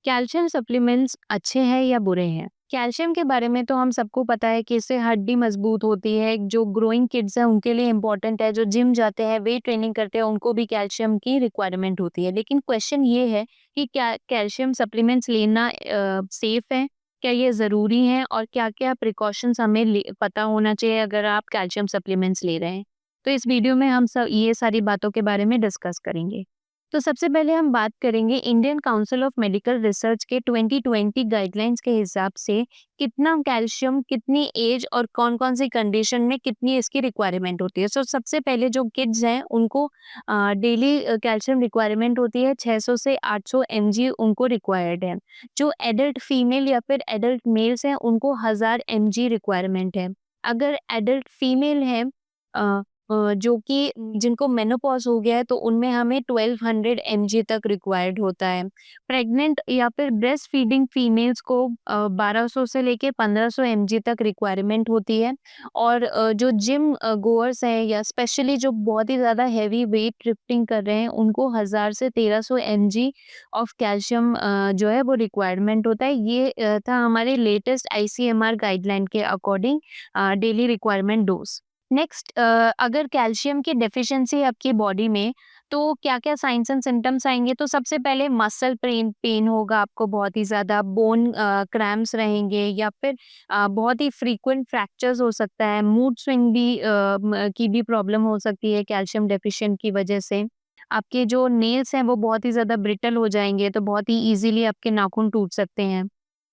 Calcium supplements अच्छे हैं या बुरे हैं? कैल्शियम के बारे में तो हम सबको पता है कि इससे हड्डी मजबूत होती है। जो ग्रोइंग किड्स हैं उनके लिए इम्पोर्टेंट है, जो जिम जाते हैं, वेट ट्रेनिंग करते हैं, उनको भी कैल्शियम की रिक्वायरमेंट होती है। लेकिन क्वेश्चन ये है कि क्या कैल्शियम सप्लीमेंट्स लेना सेफ है? क्या ये ज़रूरी हैं? और क्या-क्या प्रिकॉशंस हमें पता होना चाहिए अगर आप कैल्शियम सप्लीमेंट्स ले रहे हैं? तो इस वीडियो में हम सब ये सारी बातों के बारे में डिस्कस करेंगे। तो सबसे पहले हम बात करेंगे Indian council of medical research के 2020 गाइडलाइंस के हिसाब से कितना कैल्शियम, कितनी एज और कौन-कौन सी कंडीशन में कितनी इसकी रिक्वायरमेंट होती है। सो सबसे पहले जो किड्स हैं उनको डेली कैल्शियम रिक्वायरमेंट होती है 600 से 800 एमजी उनको रिक्वायर्ड है। जो एडल्ट फीमेल या फिर एडल्ट मेल्स हैं उनको 1000 एमजी रिक्वायरमेंट है। अगर एडल्ट फीमेल है अ जो कि जिनको मेनोपॉज़ हो गया है तो उनमें हमें 1200 एमजी तक रिक्वायर्ड होता है। प्रेग्नेंट या फिर ब्रेस्ट फीडिंग फीमेल्स को 1200 से लेके 1500 एमजी तक रिक्वायरमेंट होती है। और जो जिम गोअर्स हैं या स्पेशली जो बहुत ही ज़्यादा हेवी वेट लिफ्टिंग कर रहे हैं उनको 1000 से 1300 एमजी ऑफ कैल्शियम जो है वो रिक्वायरमेंट होता है। ये था हमारे लेटेस्ट आईसीएमआर गाइडलाइन के according daily requirement dose. Next अगर कैल्शियम की डेफिशिएंसी आपकी बॉडी में तो क्या-क्या साइंस एंड सिम्पटम्स आएँगे? तो सबसे पहले मसल पेन पेन होगा आपको बहुत ही ज़्यादा, बोन क्रैम्प्स रहेंगे या फिर बहुत ही फ्रीक्वेंट फ्रैक्चर्स हो सकता है, मूड स्विंग भी की भी प्रॉब्लम हो सकती है कैल्शियम डेफिशिएंट की वजह से। आपके जो नेल्स हैं वो बहुत ही ज़्यादा ब्रिटल हो जाएँगे, तो बहुत ही ईज़िली आपके नाखून टूट सकते हैं।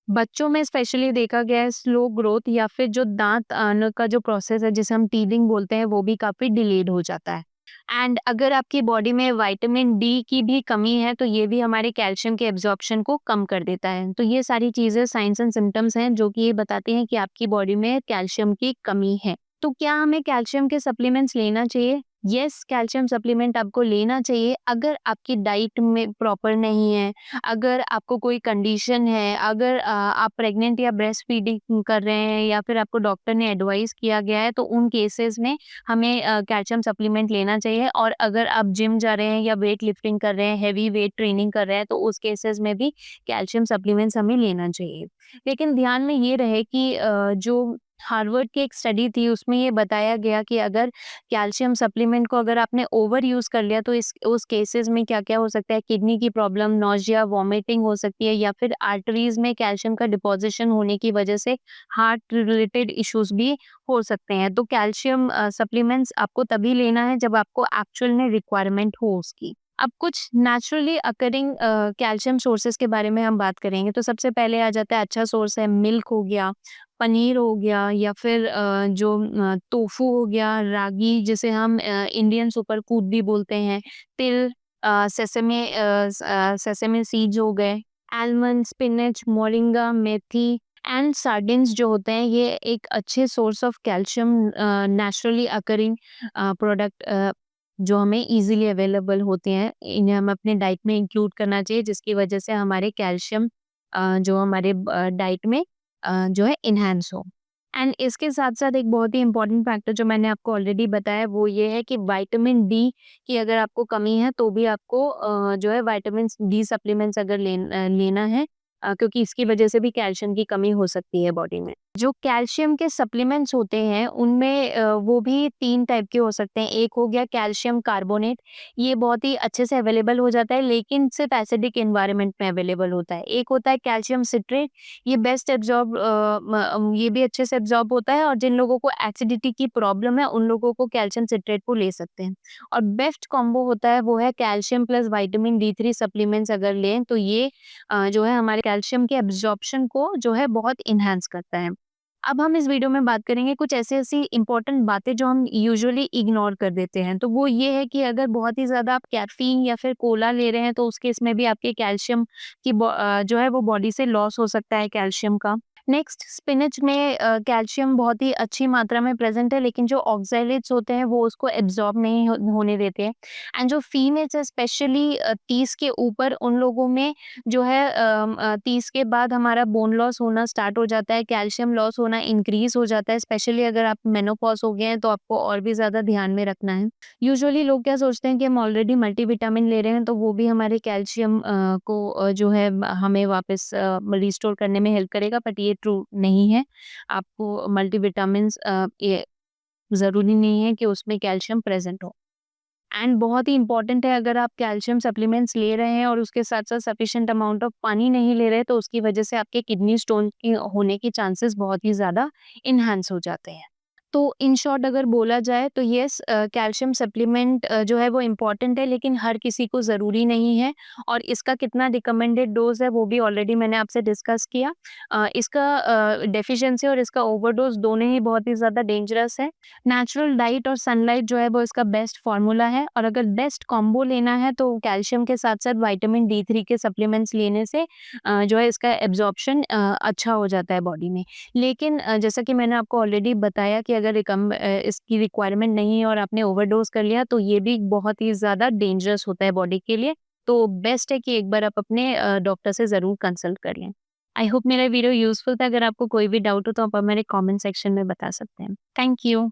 बच्चों में स्पेशली देखा गया है स्लो ग्रोथ या फिर जो दांत आने का जो प्रोसेस है जिसे हम टीथिंग बोलते हैं वो भी काफ़ी डिलेड हो जाता है। एंड अगर आपकी बॉडी में विटामिन डी की भी कमी है तो ये भी हमारे कैल्शियम के एब्जॉर्प्शन को कम कर देता है। तो ये सारी चीज़ें साइंस एंड सिम्पटम्स हैं जो कि ये बताती हैं कि आपकी बॉडी में कैल्शियम की कमी है। तो क्या हमें कैल्शियम के सप्लीमेंट्स लेना चाहिए? यस, कैल्शियम सप्लीमेंट आपको लेना चाहिए अगर आपकी डाइट में प्रॉपर नहीं है, अगर आपको कोई कंडीशन है, अगर आप प्रेग्नेंट या ब्रेस्ट फीडिंग कर रहे हैं या फिर आपको डॉक्टर ने एडवाइस किया गया है तो उन केसेस में हमें कैल्शियम सप्लीमेंट लेना चाहिए। और अगर आप जिम जा रहे हैं या वेट लिफ्टिंग कर रहे हैं, हेवी वेट ट्रेनिंग कर रहे हैं तो उस केसेस में भी कैल्शियम सप्लीमेंट्स हमें लेना चाहिए। लेकिन ध्यान में ये रहे कि जो हार्वर्ड की एक स्टडी थी उसमें ये बताया गया कि अगर कैल्शियम सप्लीमेंट को अगर आपने ओवर यूज़ कर लिया तो इस उस केसेस में क्या-क्या हो सकता है, किडनी की प्रॉब्लम, नौसिया, वॉमिटिंग हो सकती है या फिर आर्टरीज़ में कैल्शियम का डिपॉज़िशन होने की वजह से हार्ट रिलेटेड इश्यूज़ भी हो सकते हैं। तो कैल्शियम सप्लीमेंट्स आपको तभी लेना है जब आपको एक्चुअल में रिक्वायरमेंट हो उसकी। अब कुछ नेचुरली अकरिंग कैल्शियम सोर्सेज़ के बारे में हम बात करेंगे तो सबसे पहले आ जाता है, अच्छा सोर्स है मिल्क हो गया, पनीर हो गया या फिर जो टोफू हो गया, रागी जिसे हम इंडियन सुपर फूड भी बोलते हैं, तिल, सेसमे सीड्स हो गए, almond, spinach, moringa, methi and sardines जो होते हैं ये एक अच्छे source of calcium naturally occurring product जो हमें इजीली अवेलेबल होते हैं, इन्हें हम अपने डाइट में इंक्लूड करना चाहिए जिसकी वजह से हमारे कैल्शियम जो हमारे डाइट में जो है एनहांस हो। एंड इसके साथ-साथ एक बहुत ही इम्पोर्टेंट फैक्टर जो मैंने आपको ऑलरेडी बताया वो ये है कि विटामिन डी की अगर आपको कमी है तो भी आपको जो है विटामिन डी सप्लीमेंट्स अगर लेना है क्योंकि इसकी वजह से भी कैल्शियम की कमी हो सकती है बॉडी में। जो कैल्शियम के सप्लीमेंट्स होते हैं उनमें वो भी 3 टाइप के हो सकते हैं। एक हो गया कैल्शियम कार्बोनेट, ये बहुत ही अच्छे से अवेलेबल हो जाता है लेकिन सिर्फ एसिडिक एनवायरनमेंट में अवेलेबल होता है। एक होता है कैल्शियम सिट्रेट, ये बेस्ट एब्ज़ॉर्ब ये भी अच्छे से एब्ज़ॉर्ब होता है और जिन लोगों को एसिडिटी की प्रॉब्लम है उन लोगों को कैल्शियम सिट्रेट को ले सकते हैं। और बेस्ट कॉम्बो होता है वो है calcium plus vitamin D3 supplements अगर लें तो ये जो है हमारे कैल्शियम के एब्ज़ॉर्प्शन को जो है बहुत एनहांस करता है। अब हम इस वीडियो में बात करेंगे कुछ ऐसी-ऐसी इम्पोर्टेंट बातें जो हम यूजुअली इग्नोर कर देते हैं। तो वो ये है कि अगर बहुत ही ज़्यादा आप कैफ़ीन या फिर कोला ले रहे हैं तो उस केस में भी आपके कैल्शियम की जो है वो बॉडी से लॉस हो सकता है कैल्शियम का। नेक्स्ट स्पिनच में कैल्शियम बहुत ही अच्छी मात्रा में प्रेज़ेंट है, लेकिन जो ऑक्ज़ैलेट्स होते हैं वो उसको एब्ज़ॉर्ब नहीं होने देते हैं। एंड जो फीमेल्स है स्पेशली 30 के ऊपर उन लोगों में जो है 30 के बाद हमारा बोन लॉस होना स्टार्ट हो जाता है, कैल्शियम लॉस होना इंक्रीज़ हो जाता है, स्पेशली अगर आप मेनोपॉज़ हो गए हैं तो आपको और भी ज़्यादा ध्यान में रखना है। यूजुअली लोग क्या सोचते हैं कि हम ऑलरेडी मल्टीविटामिन ले रहे हैं तो वो भी हमारे कैल्शियम को जो है हमें वापस रिस्टोर करने में हेल्प करेगा, बट ये ट्रू नहीं है। आपको मल्टीविटामिन्स ये ज़रूरी नहीं है कि उसमें कैल्शियम प्रेज़ेंट हो। एंड बहुत ही इम्पोर्टेंट है, अगर आप कैल्शियम सप्लीमेंट्स ले रहे हैं और उसके साथ-साथ सफिशिएंट अमाउंट ऑफ पानी नहीं ले रहे, तो उसकी वजह से आपके किडनी स्टोन की होने के चांसेस बहुत ही ज़्यादा एनहांस हो जाते हैं। तो इन शॉर्ट अगर बोला जाए तो येस, कैल्शियम सप्लीमेंट जो है वो इम्पोर्टेंट है, लेकिन हर किसी को ज़रूरी नहीं है, और इसका कितना रिकमेंडेड डोज़ है वो भी ऑलरेडी मैंने आपसे डिस्कस किया। इसका डेफिशिएंसी और इसका ओवरडोज़ दोनों ही बहुत ही ज़्यादा डेंजरस है। नेचुरल डाइट और सनलाइट जो है वो इसका बेस्ट फ़ॉर्मूला है, और अगर बेस्ट कॉम्बो लेना है तो कैल्शियम के साथ-साथ विटामिन डी3 के सप्लीमेंट्स लेने से जो है इसका एब्ज़ॉर्प्शन अच्छा हो जाता है बॉडी में। लेकिन जैसा कि मैंने आपको ऑलरेडी बताया कि अगर इसकी रिक्वायरमेंट नहीं है और आपने ओवरडोज़ कर लिया तो ये भी बहुत ही ज़्यादा डेंजरस होता है बॉडी के लिए। तो बेस्ट है कि एक बार आप अपने डॉक्टर से ज़रूर कंसल्ट कर लें। आई होप मेरा वीडियो यूज़फुल था। अगर आपको कोई भी डाउट हो तो आप मेरे कमेंट सेक्शन में बता सकते हैं। Thank you.